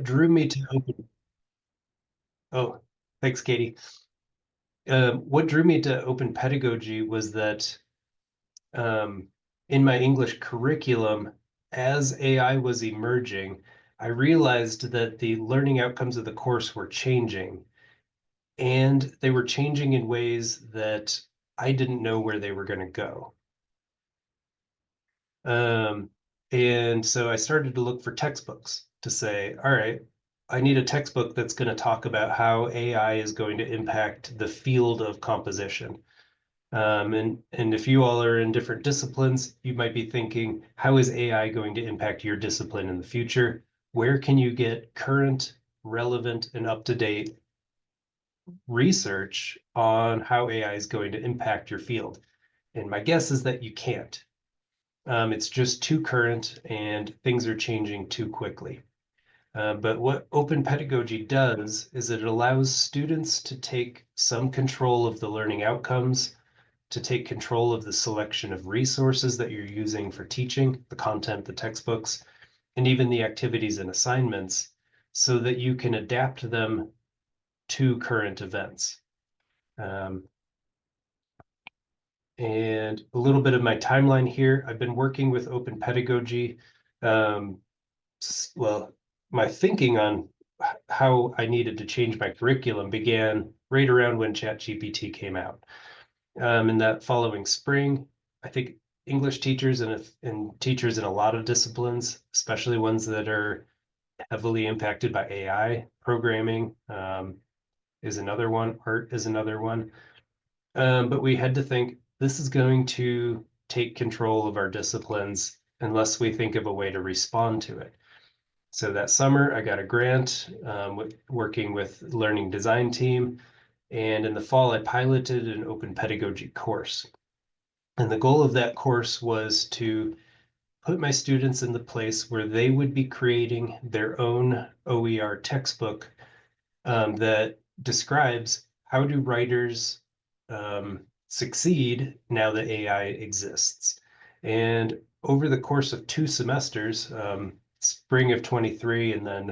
what drew me to open, oh, thanks, Katie. What drew me to open pedagogy was that um, in my English curriculum, as AI was emerging, I realized that the learning outcomes of the course were changing, and they were changing in ways that I didn't know where they were going to go. Um, and so I started to look for textbooks to say, all right, I need a textbook that's going to talk about how AI is going to impact the field of composition. And if you all are in different disciplines, you might be thinking, how is AI going to impact your discipline in the future? Where can you get current, relevant, and up-to-date research on how AI is going to impact your field? And my guess is that you can't. It's just too current and things are changing too quickly. But what open pedagogy does is it allows students to take some control of the learning outcomes, to take control of the selection of resources that you're using for teaching, the content, the textbooks, and even the activities and assignments, so that you can adapt them to current events. Um, and a little bit of my timeline here. I've been working with open pedagogy. Um, well, my thinking on how I needed to change my curriculum began right around when ChatGPT came out. In that following spring, I think English teachers and teachers in a lot of disciplines, especially ones that are heavily impacted by AI, programming is another one, art is another one. But we had to think this is going to take control of our disciplines unless we think of a way to respond to it. So that summer, I got a grant working with learning design team. And in the fall, I piloted an open pedagogy course. And the goal of that course was to put my students in the place where they would be creating their own OER textbook that describes how do writers succeed now that AI exists. And over the course of 2 semesters, spring of 23 and then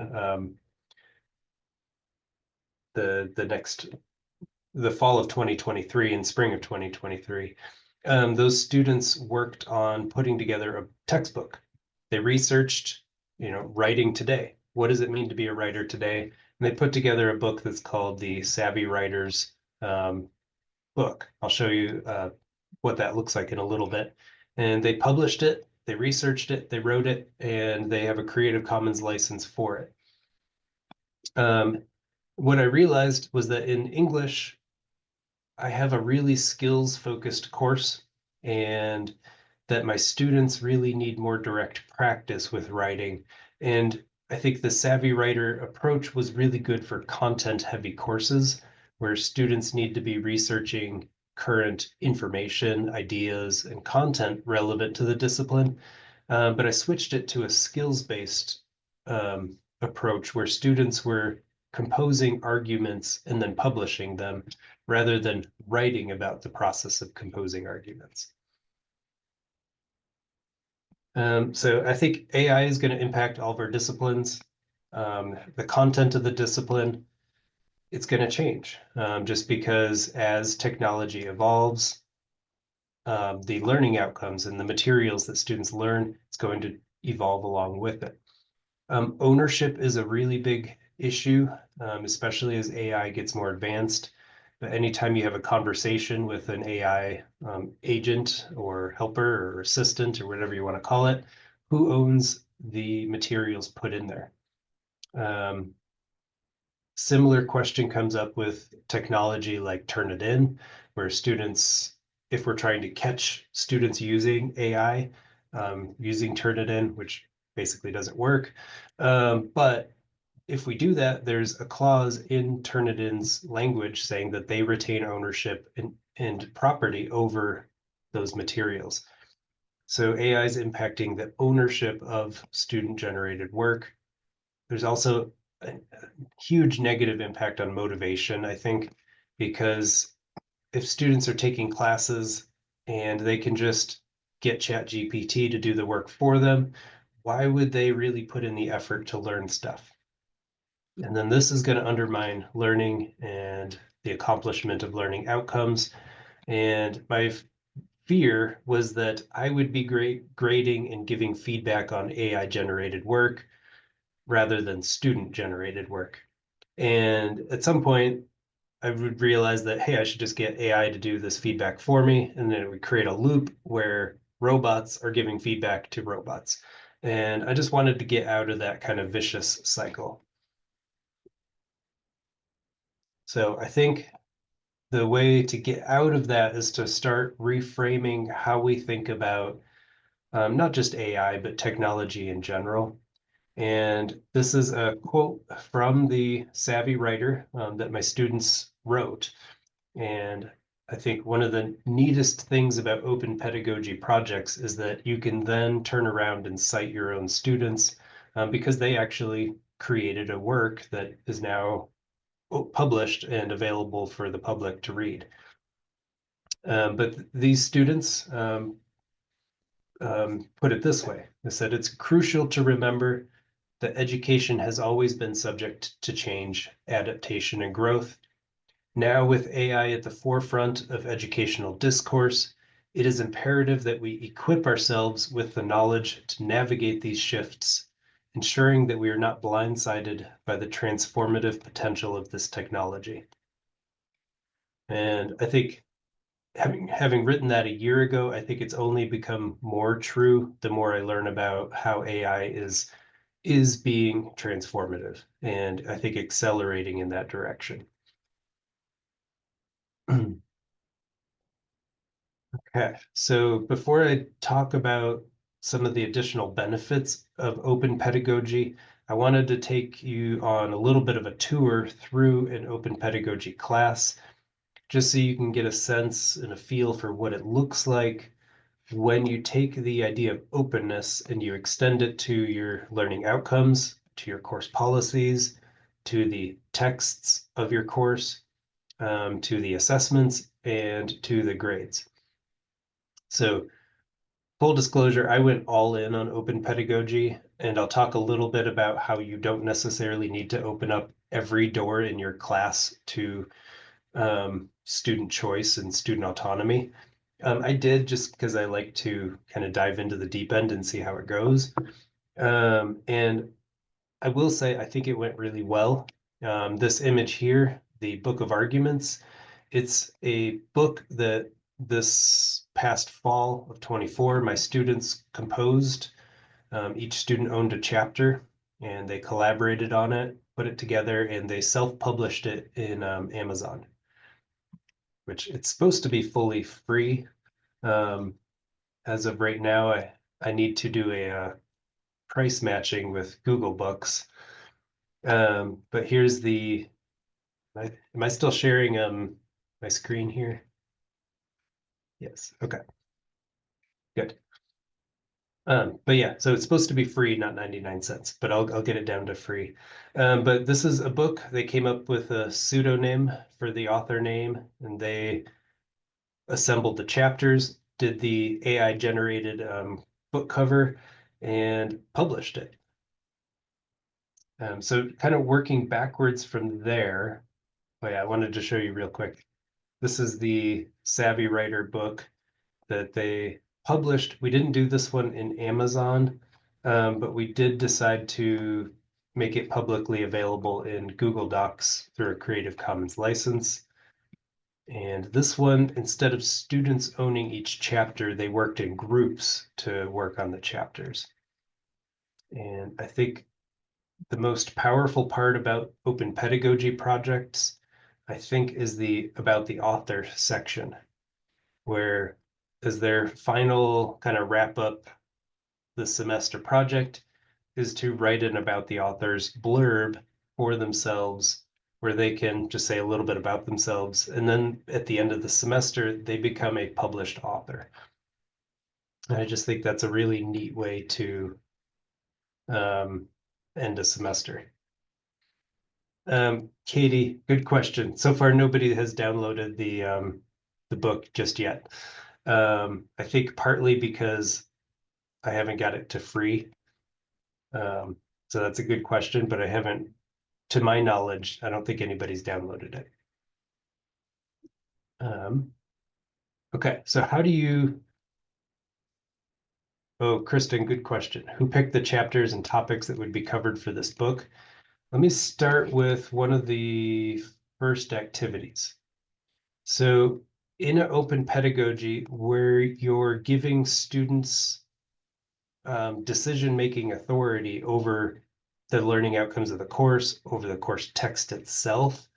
the next the fall of 2023 and spring of 2023, those students worked on putting together a textbook. They researched, writing today. What does it mean to be a writer today? And they put together a book that's called the Savvy Writers book. I'll show you what that looks like in a little bit. And they published it, they researched it, they wrote it, and they have a Creative Commons license for it. What I realized was that in English, I have a really skills focused course and that my students really need more direct practice with writing. And I think the Savvy Writer approach was really good for content heavy courses where students need to be researching current information, ideas, and content relevant to the discipline. But I switched it to a skills based approach where students were composing arguments and then publishing them rather than writing about the process of composing arguments. So I think AI is going to impact all of our disciplines. The content of the discipline, it's going to change just because as technology evolves, the learning outcomes and the materials that students learn, it's going to evolve along with it. Ownership is a really big issue, especially as AI gets more advanced. But anytime you have a conversation with an AI agent or helper or assistant or whatever you want to call it, who owns the materials put in there? Similar question comes up with technology like Turnitin, where students, if we're trying to catch students using AI, using Turnitin, which basically doesn't work. But if we do that, there's a clause in Turnitin's language saying that they retain ownership and property over those materials. So AI is impacting the ownership of student-generated work. There's also a huge negative impact on motivation, I think, because if students are taking classes and they can just get ChatGPT to do the work for them, why would they really put in the effort to learn stuff? And then this is going to undermine learning and the accomplishment of learning outcomes. And my fear was that I would be grading and giving feedback on AI generated work rather than student generated work. And at some point, I would realize that, hey, I should just get AI to do this feedback for me. And then it would create a loop where robots are giving feedback to robots. And I just wanted to get out of that kind of vicious cycle. So I think the way to get out of that is to start reframing how we think about not just AI, but technology in general. And this is a quote from the Savvy Writer that my students wrote. And I think one of the neatest things about open pedagogy projects is that you can then turn around and cite your own students because they actually created a work that is now published and available for the public to read. But these students put it this way. They said it's crucial to remember that education has always been subject to change, adaptation, and growth. Now, with AI at the forefront of educational discourse, it is imperative that we equip ourselves with the knowledge to navigate these shifts, ensuring that we are not blindsided by the transformative potential of this technology. And I think having written that a year ago, I think it's only become more true the more I learn about how AI is being transformative and I think accelerating in that direction. Okay, so before I talk about some of the additional benefits of open pedagogy, I wanted to take you on a little bit of a tour through an open pedagogy class, just so you can get a sense and a feel for what it looks like when you take the idea of openness and you extend it to your learning outcomes, to your course policies, to the texts of your course, to the assessments, and to the grades. So full disclosure, I went all in on open pedagogy, and I'll talk a little bit about how you don't necessarily need to open up every door in your class to student choice and student autonomy. I did just because I like to kind of dive into the deep end and see how it goes. And I will say, I think it went really well. This image here, the Book of Arguments, it's a book that this past fall of 24, my students composed. Each student owned a chapter and they collaborated on it, put it together, and they self-published it in Amazon, which it's supposed to be fully free. Um, as of right now, I need to do a price matching with Google Books. But here's the, am I still sharing my screen here? Yes, okay, good. But yeah, so it's supposed to be free, not 99 cents, but I'll get it down to free. But this is a book. They came up with a pseudonym for the author name, and they assembled the chapters, did the AI generated book cover, and published it. So kind of working backwards from there. Oh yeah, I wanted to show you real quick. This is the Savvy Writer book that they published. We didn't do this one in Amazon, but we did decide to make it publicly available in Google Docs through a Creative Commons license. And this one, instead of students owning each chapter, they worked in groups to work on the chapters. And I think the most powerful part about open pedagogy projects, I think, is about the author section, where as their final kind of wrap up the semester project is to write in about the author's blurb for themselves, where they can just say a little bit about themselves. And then at the end of the semester, they become a published author. And I just think that's a really neat way to end a semester. Katie, good question. So far, nobody has downloaded the book just yet. I think partly because I haven't got it to free. So that's a good question, but I haven't to my knowledge, I don't think anybody's downloaded it. Okay, so how do you, oh, Kristen, good question. Who picked the chapters and topics that would be covered for this book? Let me start with one of the first activities. So in an open pedagogy where you're giving students decision-making authority over the learning outcomes of the course, over the course text itself,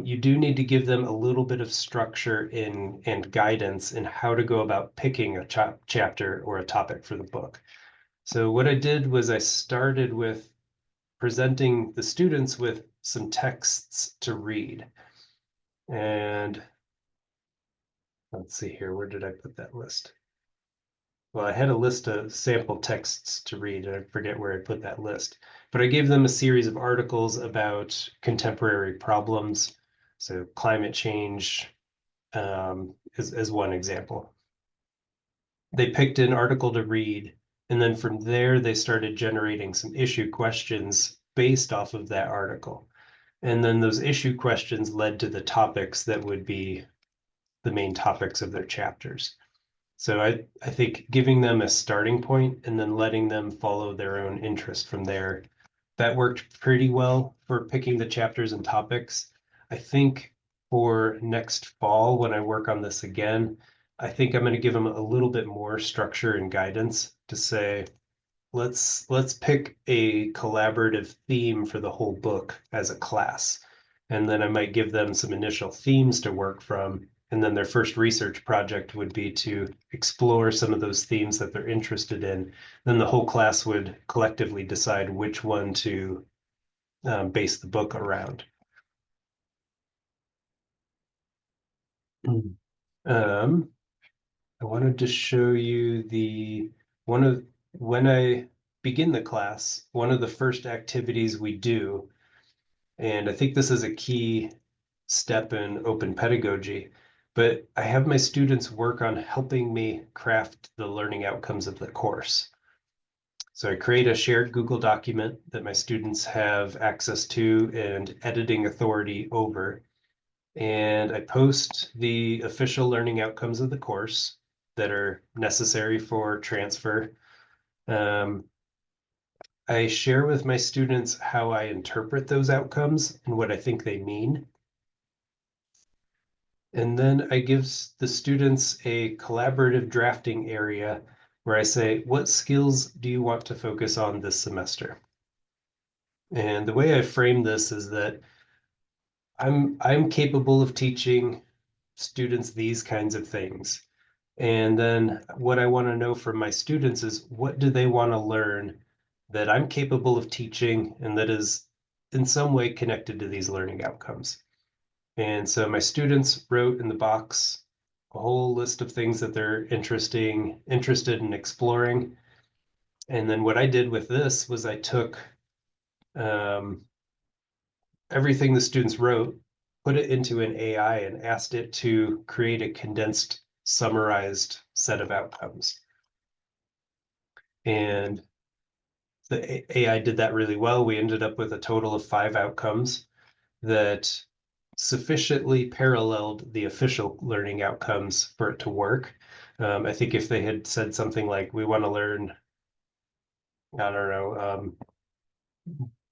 you do need to give them a little bit of structure and guidance in how to go about picking a chapter or a topic for the book. So what I did was I started with presenting the students with some texts to read. And let's see here, where did I put that list? Well, I had a list of sample texts to read, and I forget where I put that list. But I gave them a series of articles about contemporary problems. So climate change is one example. They picked an article to read, and then from there, they started generating some issue questions based off of that article. And then those issue questions led to the topics that would be the main topics of their chapters. So I think giving them a starting point and then letting them follow their own interest from there, that worked pretty well for picking the chapters and topics. I think for next fall, when I work on this again, I think I'm going to give them a little bit more structure and guidance to say, let's pick a collaborative theme for the whole book as a class. And then I might give them some initial themes to work from. And then their first research project would be to explore some of those themes that they're interested in. Then the whole class would collectively decide which one to base the book around. Um, I wanted to show you when I begin the class, one of the first activities we do, and I think this is a key step in open pedagogy, but I have my students work on helping me craft the learning outcomes of the course. So I create a shared Google document that my students have access to and editing authority over. And I post the official learning outcomes of the course that are necessary for transfer. I share with my students how I interpret those outcomes and what I think they mean. And then I give the students a collaborative drafting area where I say, what skills do you want to focus on this semester? And the way I frame this is that I'm capable of teaching students these kinds of things. And then what I want to know from my students is what do they want to learn that I'm capable of teaching and that is in some way connected to these learning outcomes. And so my students wrote in the box a whole list of things that they're interested in exploring. And then what I did with this was I took everything the students wrote, put it into an AI and asked it to create a condensed, summarized set of outcomes. And the AI did that really well. We ended up with a total of 5 outcomes that sufficiently paralleled the official learning outcomes for it to work. I think if they had said something like, we want to learn, I don't know,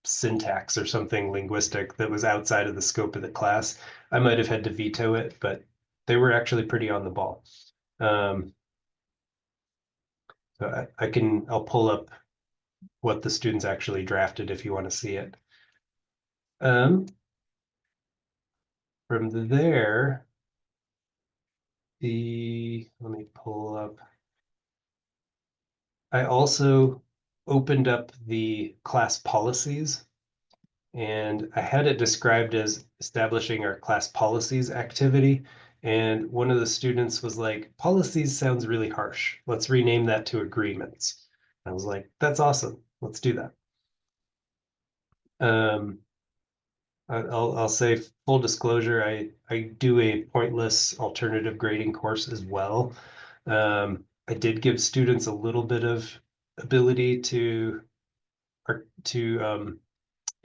syntax or something linguistic that was outside of the scope of the class, I might have had to veto it, but they were actually pretty on the ball. So I'll pull up what the students actually drafted if you want to see it. From there, let me pull up. I also opened up the class policies and I had it described as establishing our class policies activity. And one of the students was like, policies sounds really harsh. Let's rename that to agreements. I was like, that's awesome. Let's do that. I'll say full disclosure, I do a pointless alternative grading course as well. I did give students a little bit of ability to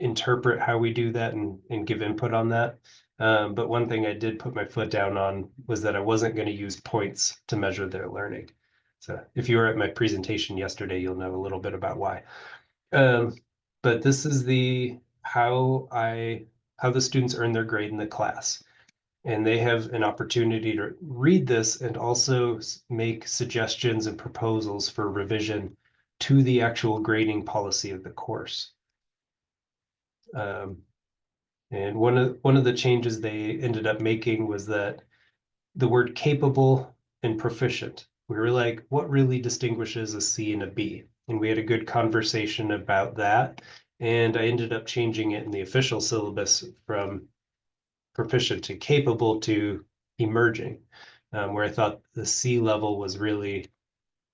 interpret how we do that and give input on that. But one thing I did put my foot down on was that I wasn't going to use points to measure their learning. So if you were at my presentation yesterday, you'll know a little bit about why. But this is the how the students earn their grade in the class. And they have an opportunity to read this and also make suggestions and proposals for revision to the actual grading policy of the course. And one of the changes they ended up making was that the word capable and proficient. We were like, what really distinguishes a C and a B? And we had a good conversation about that. And I ended up changing it in the official syllabus from proficient to capable to emerging, where I thought the C level was really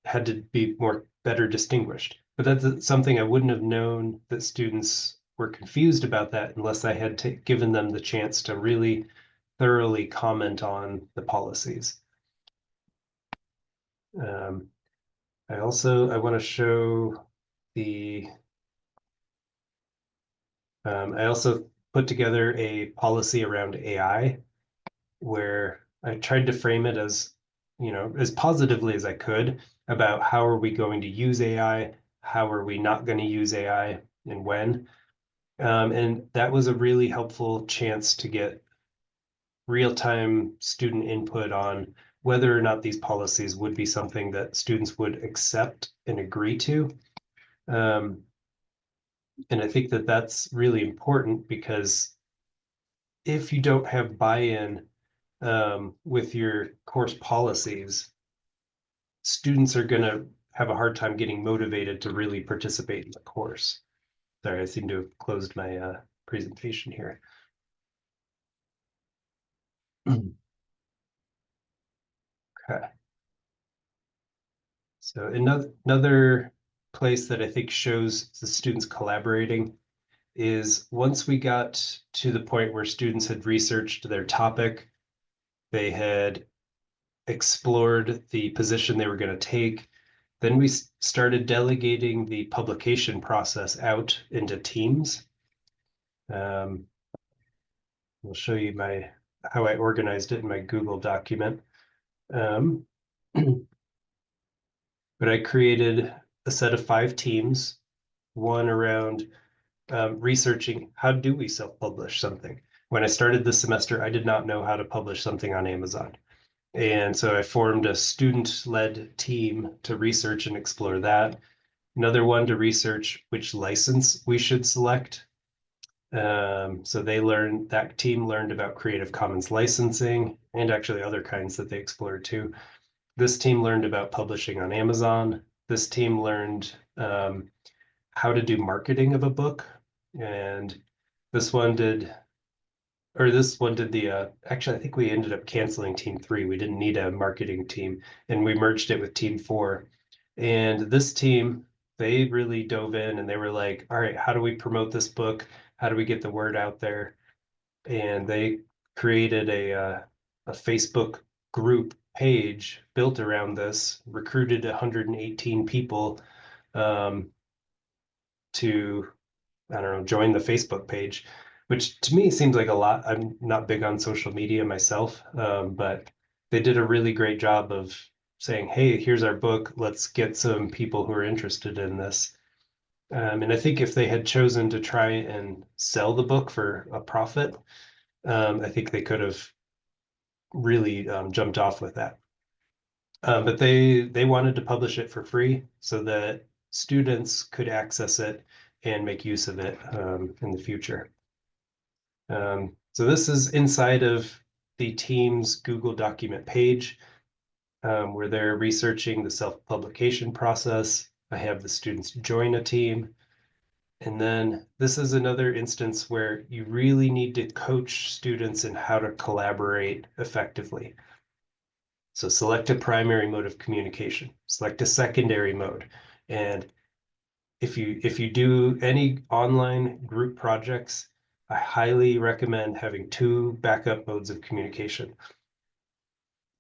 had to be better distinguished. But that's something I wouldn't have known that students were confused about that unless I had given them the chance to really thoroughly comment on the policies. I want to show the, I also put together a policy around AI where I tried to frame it as, as positively as I could about how are we going to use AI, how are we not going to use AI, and when. And that was a really helpful chance to get real-time student input on whether or not these policies would be something that students would accept and agree to. And I think that that's really important because if you don't have buy-in with your course policies, students are going to have a hard time getting motivated to really participate in the course. Sorry, I seem to have closed my presentation here. Okay. So another place that I think shows the students collaborating is once we got to the point where students had researched their topic, they had explored the position they were going to take, then we started delegating the publication process out into teams. I'll show you how I organized it in my Google document. But I created a set of 5 teams, one around researching how do we self-publish something. When I started this semester, I did not know how to publish something on Amazon. And so I formed a student-led team to research and explore that. Another one to research which license we should select. So that team learned about Creative Commons licensing and actually other kinds that they explored too. This team learned about publishing on Amazon. This team learned how to do marketing of a book. And this one did actually, I think we ended up canceling team 3. We didn't need a marketing team and we merged it with team 4. And this team, they really dove in and they were like, all right, how do we promote this book? How do we get the word out there? And they created a Facebook group page built around this, recruited 118 people to, I don't know, join the Facebook page, which to me seems like a lot. I'm not big on social media myself, but they did a really great job of saying, hey, here's our book. Let's get some people who are interested in this. And I think if they had chosen to try and sell the book for a profit, I think they could have really jumped off with that. But they wanted to publish it for free so that students could access it and make use of it in the future. So this is inside of the team's Google document page where they're researching the self-publication process. I have the students join a team. And then this is another instance where you really need to coach students in how to collaborate effectively. So select a primary mode of communication, select a secondary mode. And if you do any online group projects, I highly recommend having 2 backup modes of communication.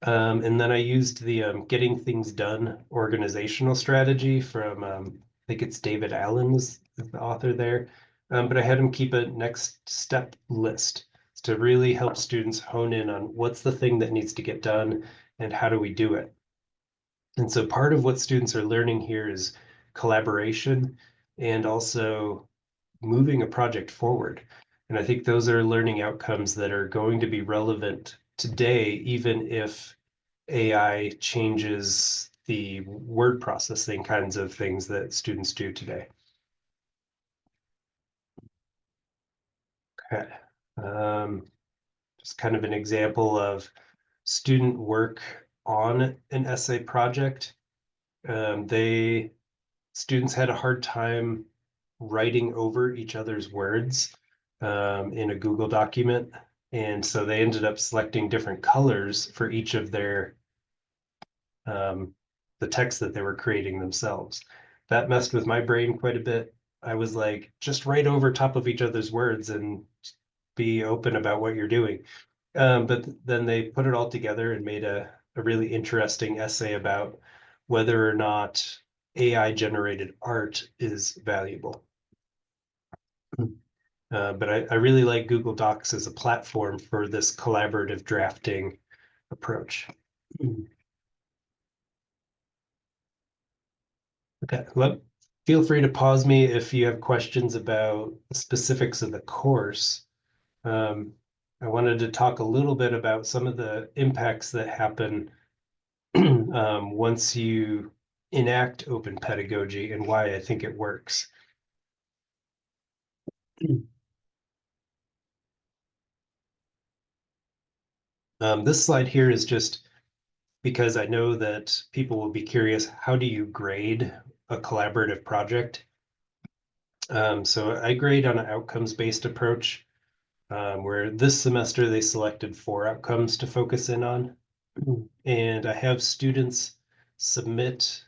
And then I used the Getting Things Done organizational strategy from, I think it's David Allen is the author there, but I had him keep a next step list to really help students hone in on what's the thing that needs to get done and how do we do it. And so part of what students are learning here is collaboration and also moving a project forward. And I think those are learning outcomes that are going to be relevant today, even if AI changes the word processing kinds of things that students do today. Okay. Um, just kind of an example of student work on an essay project. They students had a hard time writing over each other's words in a Google document. And so they ended up selecting different colors for each of their um, the text that they were creating themselves. That messed with my brain quite a bit. I was like, just write over top of each other's words and be open about what you're doing. But then they put it all together and made a really interesting essay about whether or not AI generated art is valuable. But I really like Google Docs as a platform for this collaborative drafting approach. Okay, feel free to pause me if you have questions about the specifics of the course. Um, I wanted to talk a little bit about some of the impacts that happen once you enact open pedagogy and why I think it works. This slide here is just because I know that people will be curious, how do you grade a collaborative project? So I grade on an outcomes-based approach, where this semester they selected 4 outcomes to focus in on. And I have students submit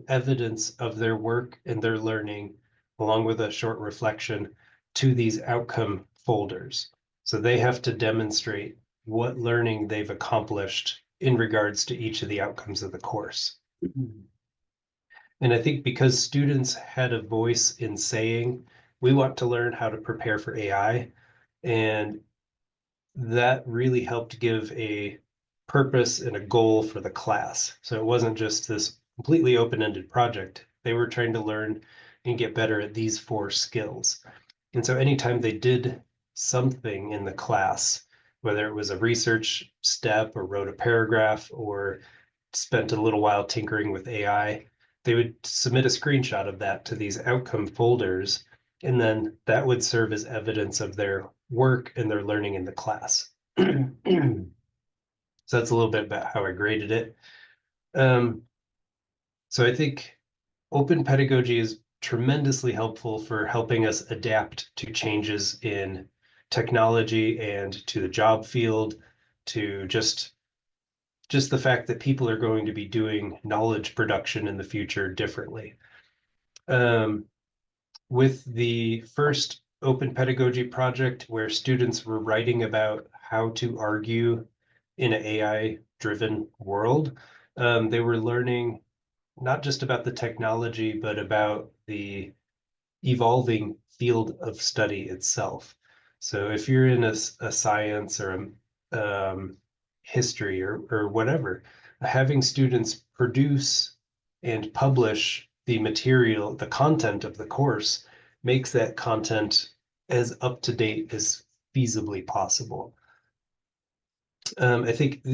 evidence of their work and their learning, along with a short reflection, to these outcome folders. So they have to demonstrate what learning they've accomplished in regards to each of the outcomes of the course. And I think because students had a voice in saying, we want to learn how to prepare for AI, and that really helped give a purpose and a goal for the class. So it wasn't just this completely open-ended project. They were trying to learn and get better at these 4 skills. And so anytime they did something in the class, whether it was a research step or wrote a paragraph or spent a little while tinkering with AI, they would submit a screenshot of that to these outcome folders, and then that would serve as evidence of their work and their learning in the class. So that's a little bit about how I graded it. Um, so I think open pedagogy is tremendously helpful for helping us adapt to changes in technology and to the job field, to just the fact that people are going to be doing knowledge production in the future differently. Um, with the first open pedagogy project, where students were writing about how to argue in an AI-driven world, they were learning not just about the technology, but about the evolving field of study itself. So if you're in a science or history or whatever, having students produce and publish the material, the content of the course, makes that content as up to date as feasibly possible. I think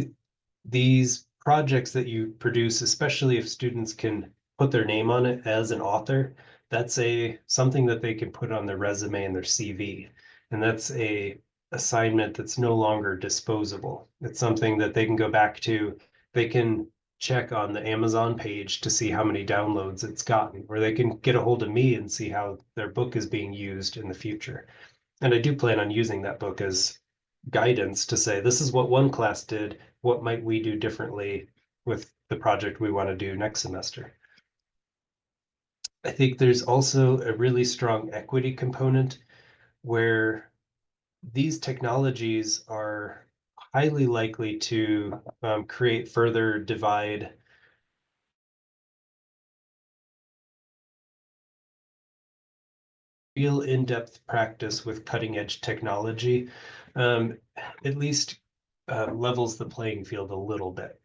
these projects that you produce, especially if students can put their name on it as an author, that's something that they can put on their resume and their CV. And that's a assignment that's no longer disposable. It's something that they can go back to. They can check on the Amazon page to see how many downloads it's gotten, or they can get a hold of me and see how their book is being used in the future. And I do plan on using that book as guidance to say, this is what one class did. What might we do differently with the project we want to do next semester? I think there's also a really strong equity component where these technologies are highly likely to create further divide real in-depth practice with cutting-edge technology, um, at least levels the playing field a little bit.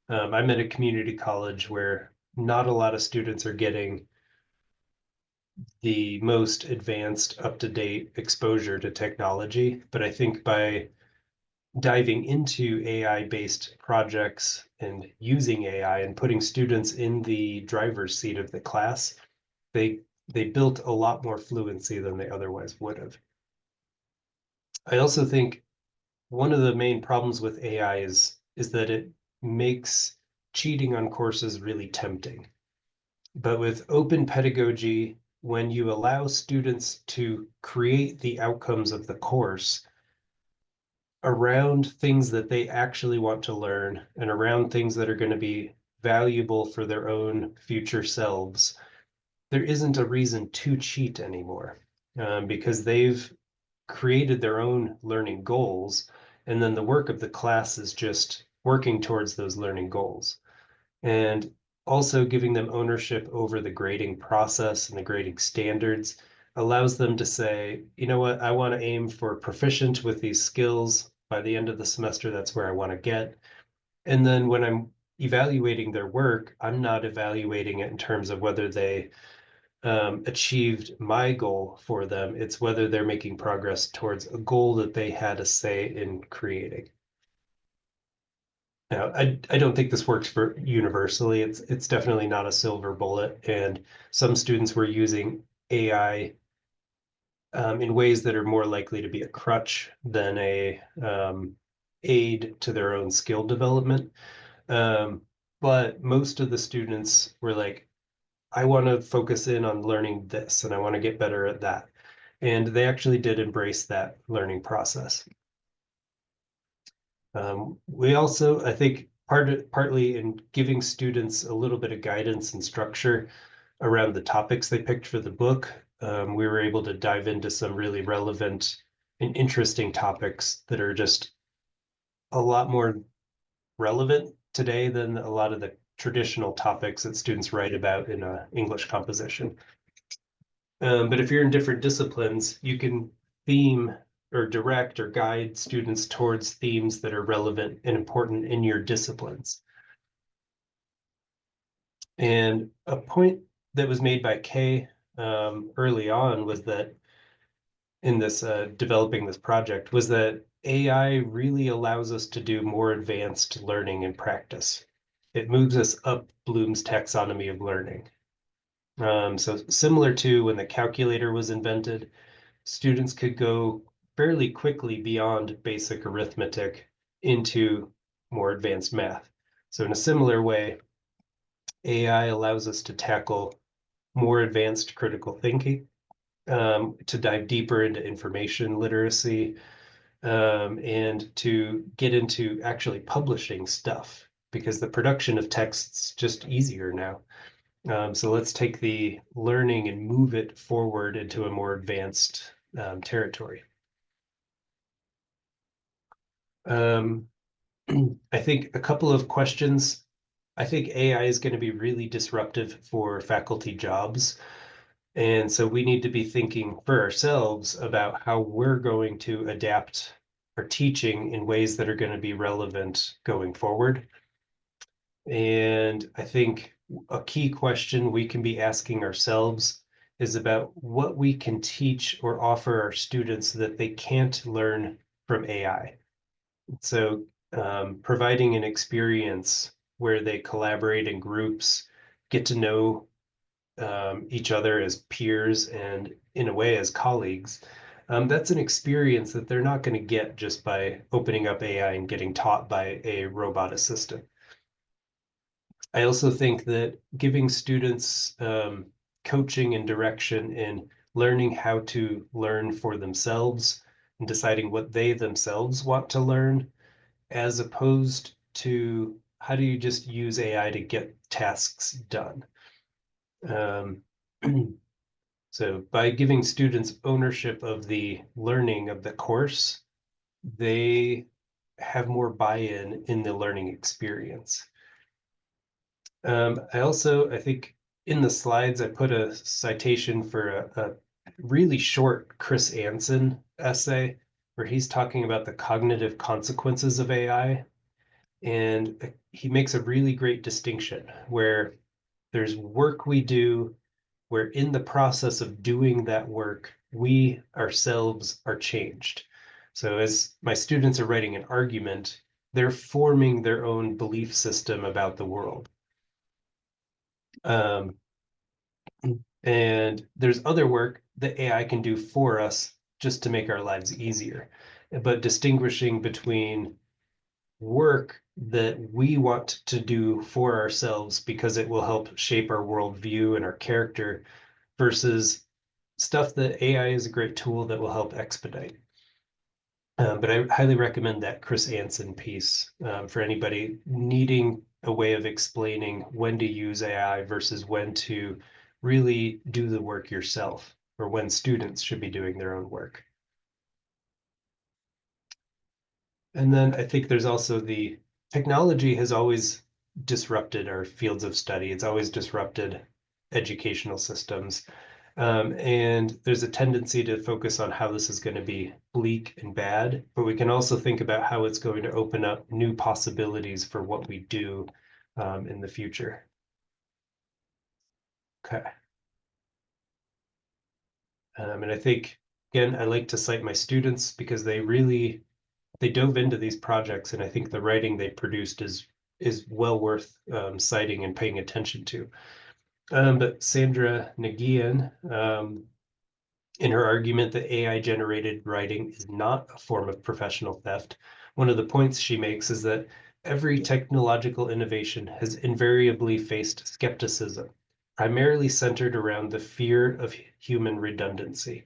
I'm at a community college where not a lot of students are getting the most advanced, up-to-date exposure to technology, but I think by diving into AI-based projects and using AI and putting students in the driver's seat of the class, they they built a lot more fluency than they otherwise would have. I also think one of the main problems with AI is that it makes cheating on courses really tempting. But with open pedagogy, when you allow students to create the outcomes of the course around things that they actually want to learn and around things that are going to be valuable for their own future selves, there isn't a reason to cheat anymore, because they've created their own learning goals. And then the work of the class is just working towards those learning goals. And also giving them ownership over the grading process and the grading standards allows them to say, you know what, I want to aim for proficient with these skills by the end of the semester. That's where I want to get. And then when I'm evaluating their work, I'm not evaluating it in terms of whether they achieved my goal for them. It's whether they're making progress towards a goal that they had a say in creating. Now, I don't think this works for universally. It's definitely not a silver bullet, and some students were using AI in ways that are more likely to be a crutch than a aid to their own skill development. Um, but most of the students were like, I want to focus in on learning this, and I want to get better at that. And they actually did embrace that learning process. We also, I think, partly in giving students a little bit of guidance and structure around the topics they picked for the book, we were able to dive into some really relevant and interesting topics that are just a lot more relevant today than a lot of the traditional topics that students write about in English composition. But if you're in different disciplines, you can theme or direct or guide students towards themes that are relevant and important in your disciplines. And a point that was made by Kay early on was that in this developing this project was that AI really allows us to do more advanced learning and practice. It moves us up Bloom's taxonomy of learning. So similar to when the calculator was invented, students could go fairly quickly beyond basic arithmetic into more advanced math. So in a similar way, AI allows us to tackle more advanced critical thinking, to dive deeper into information literacy, and to get into actually publishing stuff because the production of text's just easier now. So let's take the learning and move it forward into a more advanced territory. Um, I think a couple of questions. I think AI is going to be really disruptive for faculty jobs. And so we need to be thinking for ourselves about how we're going to adapt our teaching in ways that are going to be relevant going forward. And I think a key question we can be asking ourselves is about what we can teach or offer our students that they can't learn from AI. So providing an experience where they collaborate in groups, get to know each other as peers and in a way as colleagues. That's an experience that they're not going to get just by opening up AI and getting taught by a robot assistant. I also think that giving students coaching and direction in learning how to learn for themselves and deciding what they themselves want to learn, as opposed to how do you just use AI to get tasks done. Um, so by giving students ownership of the learning of the course, they have more buy-in in the learning experience. I think in the slides, I put a citation for really short Chris Anson essay where he's talking about the cognitive consequences of AI. And he makes a really great distinction where there's work we do, where in the process of doing that work, we ourselves are changed. So as my students are writing an argument, they're forming their own belief system about the world. Um, and there's other work that AI can do for us just to make our lives easier. But distinguishing between work that we want to do for ourselves because it will help shape our worldview and our character versus stuff that AI is a great tool that will help expedite. But I highly recommend that Chris Anson piece for anybody needing a way of explaining when to use AI versus when to really do the work yourself, or when students should be doing their own work. And then I think there's also the technology has always disrupted our fields of study. It's always disrupted educational systems. And there's a tendency to focus on how this is going to be bleak and bad, but we can also think about how it's going to open up new possibilities for what we do in the future. Okay. And I think, again, I like to cite my students because they dove into these projects, and I think the writing they produced is well worth citing and paying attention to. But Sandra Nagian, in her argument that AI generated writing is not a form of professional theft, one of the points she makes is that every technological innovation has invariably faced skepticism, primarily centered around the fear of human redundancy.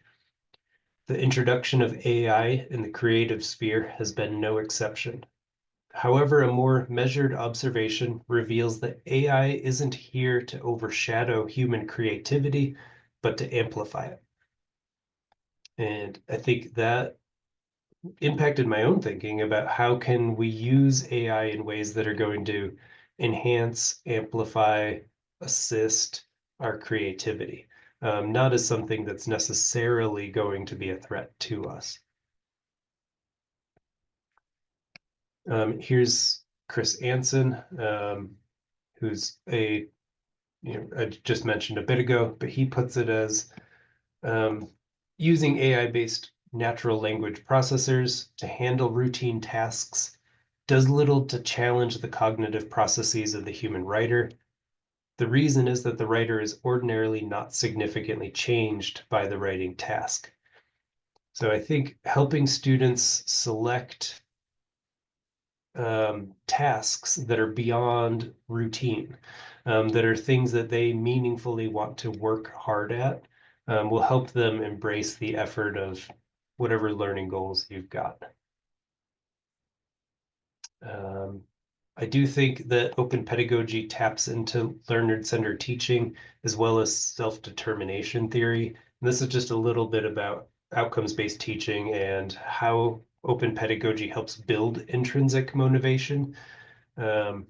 The introduction of AI in the creative sphere has been no exception. However, a more measured observation reveals that AI isn't here to overshadow human creativity, but to amplify it. And I think that impacted my own thinking about how can we use AI in ways that are going to enhance, amplify, assist our creativity, not as something that's necessarily going to be a threat to us. Here's Chris Anson, who's I just mentioned a bit ago, but he puts it as um, using AI-based natural language processors to handle routine tasks does little to challenge the cognitive processes of the human writer. The reason is that the writer is ordinarily not significantly changed by the writing task. So I think helping students select tasks that are beyond routine, that are things that they meaningfully want to work hard at, will help them embrace the effort of whatever learning goals you've got. Um, I do think that open pedagogy taps into learner-centered teaching as well as self-determination theory. And this is just a little bit about outcomes-based teaching and how open pedagogy helps build intrinsic motivation. Um,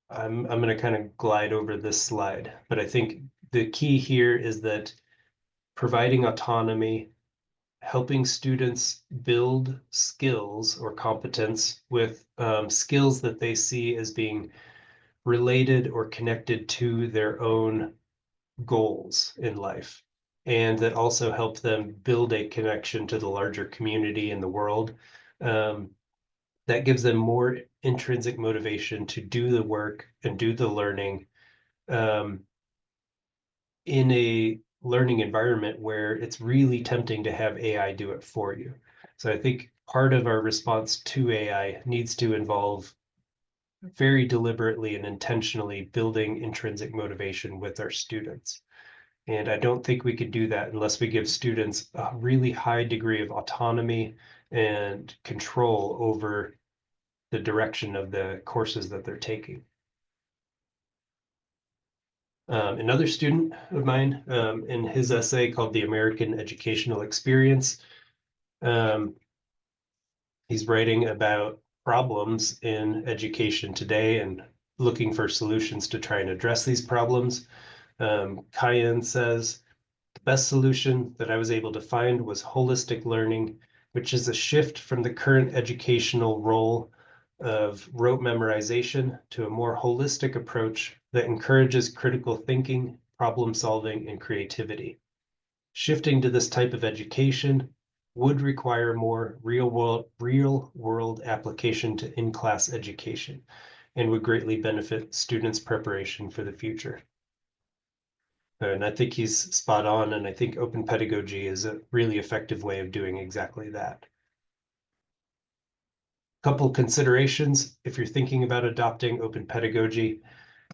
I'm going to kind of glide over this slide, but I think the key here is that providing autonomy, helping students build skills or competence with skills that they see as being related or connected to their own goals in life, and that also help them build a connection to the larger community in the world. Um, that gives them more intrinsic motivation to do the work and do the learning um, in a learning environment where it's really tempting to have AI do it for you. So I think part of our response to AI needs to involve very deliberately and intentionally building intrinsic motivation with our students. And I don't think we could do that unless we give students a really high degree of autonomy and control over the direction of the courses that they're taking. Another student of mine, in his essay called The American Educational Experience, um, he's writing about problems in education today and looking for solutions to try and address these problems. Kayan says, The best solution that I was able to find was holistic learning, which is a shift from the current educational role of rote memorization to a more holistic approach that encourages critical thinking, problem solving, and creativity. Shifting to this type of education would require more real world application to in-class education and would greatly benefit students' preparation for the future. And I think he's spot on, and I think open pedagogy is a really effective way of doing exactly that. Couple considerations if you're thinking about adopting open pedagogy.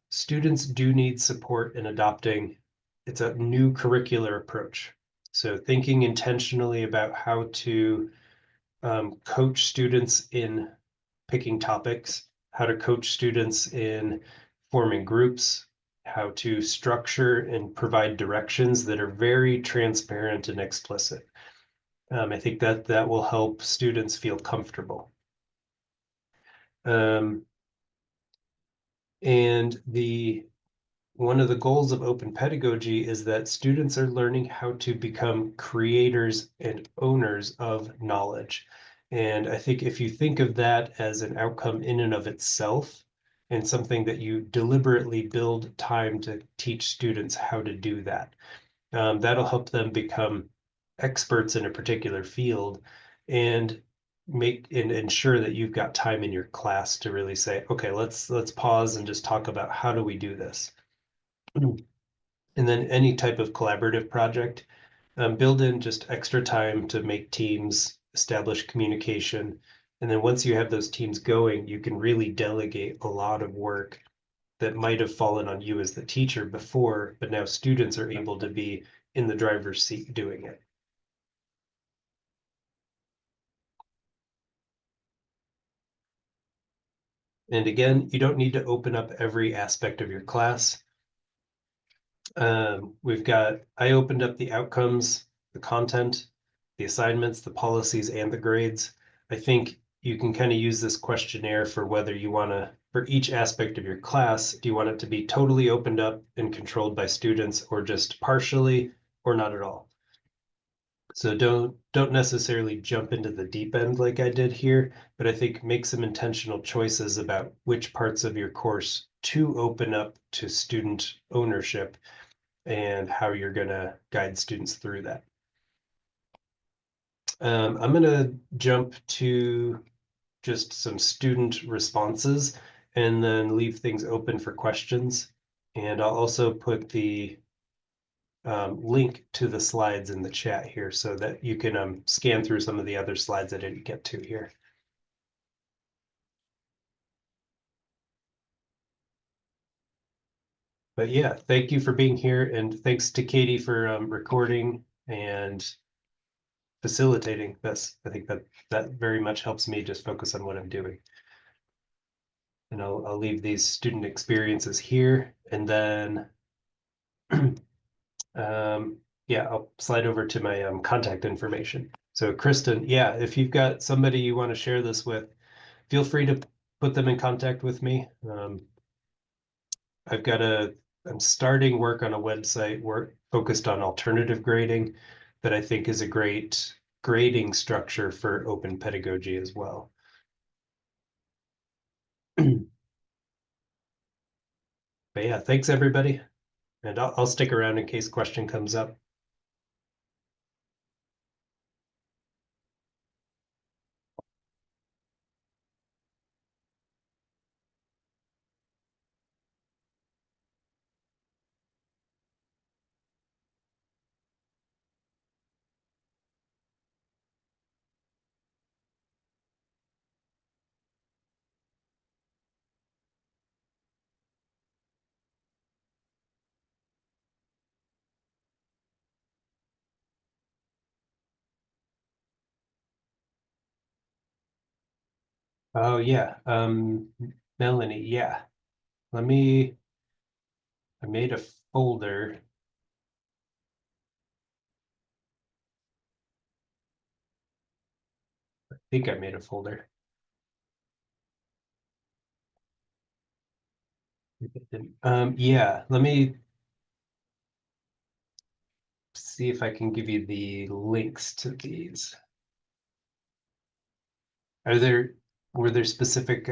Students do need support in adopting. It's a new curricular approach. So thinking intentionally about how to coach students in picking topics, how to coach students in forming groups, how to structure and provide directions that are very transparent and explicit. I think that will help students feel comfortable. And one of the goals of open pedagogy is that students are learning how to become creators and owners of knowledge. And I think if you think of that as an outcome in and of itself, and something that you deliberately build time to teach students how to do that, that'll help them become experts in a particular field and make and ensure that you've got time in your class to really say, okay, let's pause and just talk about how do we do this. And then any type of collaborative project, build in just extra time to make teams, establish communication. And then once you have those teams going, you can really delegate a lot of work that might have fallen on you as the teacher before, but now students are able to be in the driver's seat doing it. And again, you don't need to open up every aspect of your class. I opened up the outcomes, the content, the assignments, the policies, and the grades. I think you can kind of use this questionnaire for whether you want to, for each aspect of your class, do you want it to be totally opened up and controlled by students or just partially or not at all? So don't necessarily jump into the deep end like I did here, but I think make some intentional choices about which parts of your course to open up to student ownership and how you're going to guide students through that. I'm going to jump to just some student responses and then leave things open for questions. And I'll also put the link to the slides in the chat here so that you can scan through some of the other slides I didn't get to here. But yeah, thank you for being here, and thanks to Katie for recording and facilitating this. I think that very much helps me just focus on what I'm doing. And I'll leave these student experiences here, and then yeah, I'll slide over to my contact information. So Kristen, yeah, if you've got somebody you want to share this with, feel free to put them in contact with me. I'm starting work on a website focused on alternative grading that I think is a great grading structure for open pedagogy as well. But yeah, thanks everybody. And I'll stick around in case question comes up. Oh yeah, Melanie, yeah. Let me, I made a folder. I think I made a folder. Yeah, let me see if I can give you the links to these. Were there specific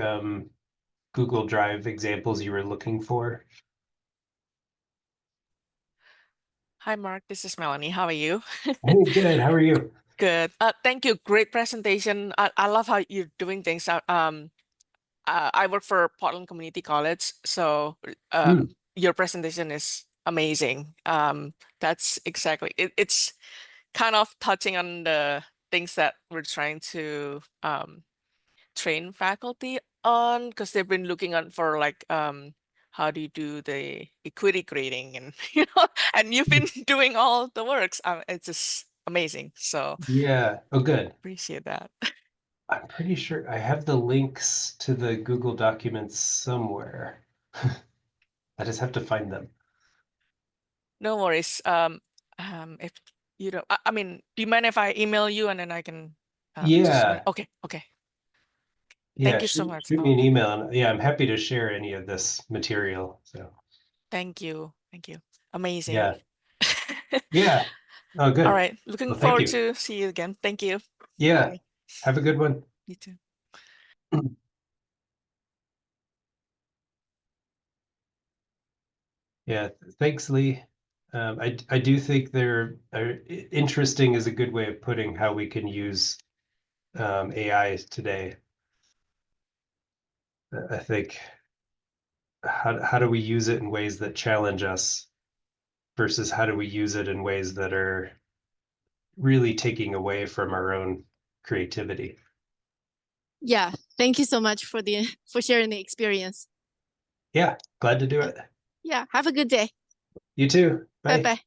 Google Drive examples you were looking for? Hi, Mark. This is Melanie. How are you? Hey, good. How are you? Good. Thank you. Great presentation. I love how you're doing things. I work for Portland Community College, so Hmm. your presentation is amazing. That's exactly it, it's kind of touching on the things that we're trying to train faculty on, because they've been looking on for like how do you do the equity grading, and and you've been doing all the works. It's just amazing. So Yeah. Oh, good. appreciate that. I'm pretty sure I have the links to the Google documents somewhere. I just have to find them. No worries. If you don't, I mean, do you mind if I email you and then I can just run? Yeah. Okay, okay. Yeah. Thank you so much. Shoot me Oh, an email. And yeah, I'm happy to share any of this material. So thank you. Thank you. Amazing. yeah. Yeah. Oh, All good. right. Looking Well, thank forward you. to see you again. Thank you. Yeah. Bye. Have a good one. You too. Yeah, thanks, Lee. I do think they're interesting is a good way of putting how we can use AI today. I think how do we use it in ways that challenge us versus how do we use it in ways that are really taking away from our own creativity. Yeah, thank you so much for sharing the experience. Yeah, glad to do it. Yeah, have a good day. You too. Bye Bye. bye.